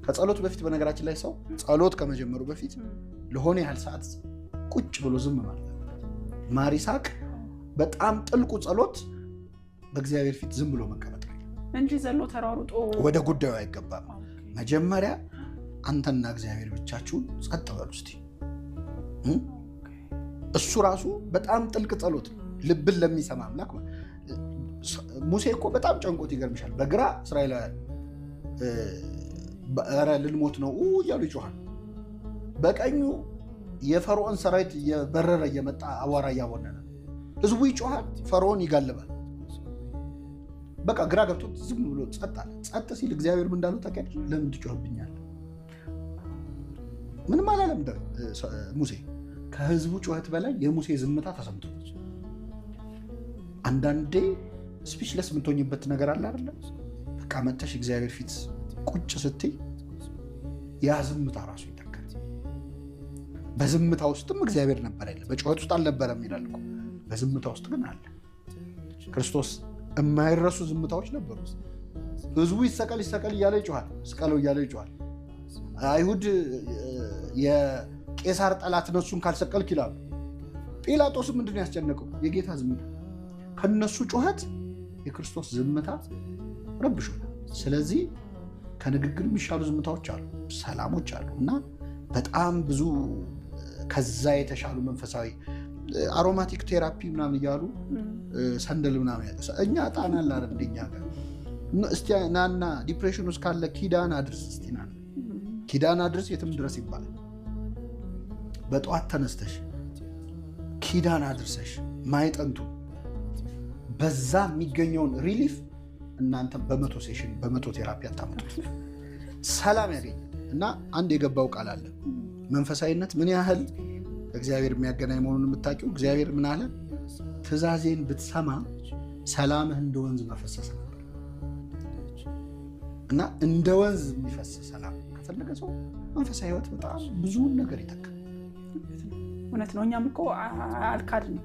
ከጸሎት በፊት በነገራችን ላይ ሰው ጸሎት ከመጀመሩ በፊት ለሆነ ያህል ሰዓት ቁጭ ብሎ ዝም ማለት ማር ይስሐቅ በጣም ጥልቁ ጸሎት በእግዚአብሔር ፊት ዝም ብሎ መቀመጥ እንጂ ዘሎ ተራሩጦ ወደ ጉዳዩ አይገባም። መጀመሪያ አንተና እግዚአብሔር ብቻችሁን ጸጥ በሉ እስቲ። እሱ ራሱ በጣም ጥልቅ ጸሎት ልብን ለሚሰማ አምላክ። ሙሴ እኮ በጣም ጨንቆት ይገርምሻል። በግራ እስራኤላውያን ኧረ ልንሞት ነው እያሉ ይጮሃል። በቀኙ የፈርዖን ሰራዊት እየበረረ እየመጣ አቧራ እያቦነነ ህዝቡ ይጮሃል፣ ፈርዖን ይጋልባል። በቃ ግራ ገብቶት ዝም ብሎ ጸጥ አለ። ጸጥ ሲል እግዚአብሔር ምን እንዳለው ታውቂያለሽ? ለምን ትጮህብኛለህ? ምንም አላለም ሙሴ። ከህዝቡ ጩኸት በላይ የሙሴ ዝምታ ተሰምቶ አንዳንዴ ስፒችለስ የምትሆኝበት ነገር አለ አይደለ? በቃ መተሽ እግዚአብሔር ፊት ቁጭ ስትይ ያ ዝምታ ራሱ ይተካል። በዝምታ ውስጥም እግዚአብሔር ነበር አይደል? በጩኸት ውስጥ አልነበረም ይላል እኮ። በዝምታ ውስጥ ግን አለ ክርስቶስ። የማይረሱ ዝምታዎች ነበሩ። ህዝቡ ይሰቀል ይሰቀል እያለ ይጮሃል፣ ስቀለው እያለ ይጮሃል። አይሁድ የቄሳር ጠላት ነሱን ካልሰቀልክ ይላሉ። ጲላጦስ ምንድን ያስጨነቀው? የጌታ ዝምታ። ከነሱ ጩኸት የክርስቶስ ዝምታ ረብሾናል። ስለዚህ ከንግግር የሚሻሉ ዝምታዎች አሉ፣ ሰላሞች አሉ እና በጣም ብዙ ከዛ የተሻሉ መንፈሳዊ አሮማቲክ ቴራፒ ምናምን እያሉ ሰንደል ምናምን እኛ ጣና አላረ እንደኛ ጋር እስቲ ናና ዲፕሬሽን ውስጥ ካለ ኪዳን አድርስ እስቲ ናና ኪዳን አድርስ የትም ድረስ ይባላል። በጠዋት ተነስተሽ ኪዳን አድርሰሽ ማይጠንቱ በዛ የሚገኘውን ሪሊፍ እናንተ በመቶ ሴሽን በመቶ ቴራፒ አታመጡት። ሰላም ያገኛል እና አንድ የገባው ቃል አለ። መንፈሳዊነት ምን ያህል እግዚአብሔር የሚያገናኝ መሆኑን የምታውቂው እግዚአብሔር ምን አለ? ትእዛዜን ብትሰማ ሰላምህ እንደ ወንዝ መፈሰስ ነበር። እና እንደ ወንዝ የሚፈስ ሰላም ከፈለገ ሰው መንፈሳዊ ህይወት በጣም ብዙውን ነገር ይተካል። እውነት ነው። እኛም እኮ አልካድንም።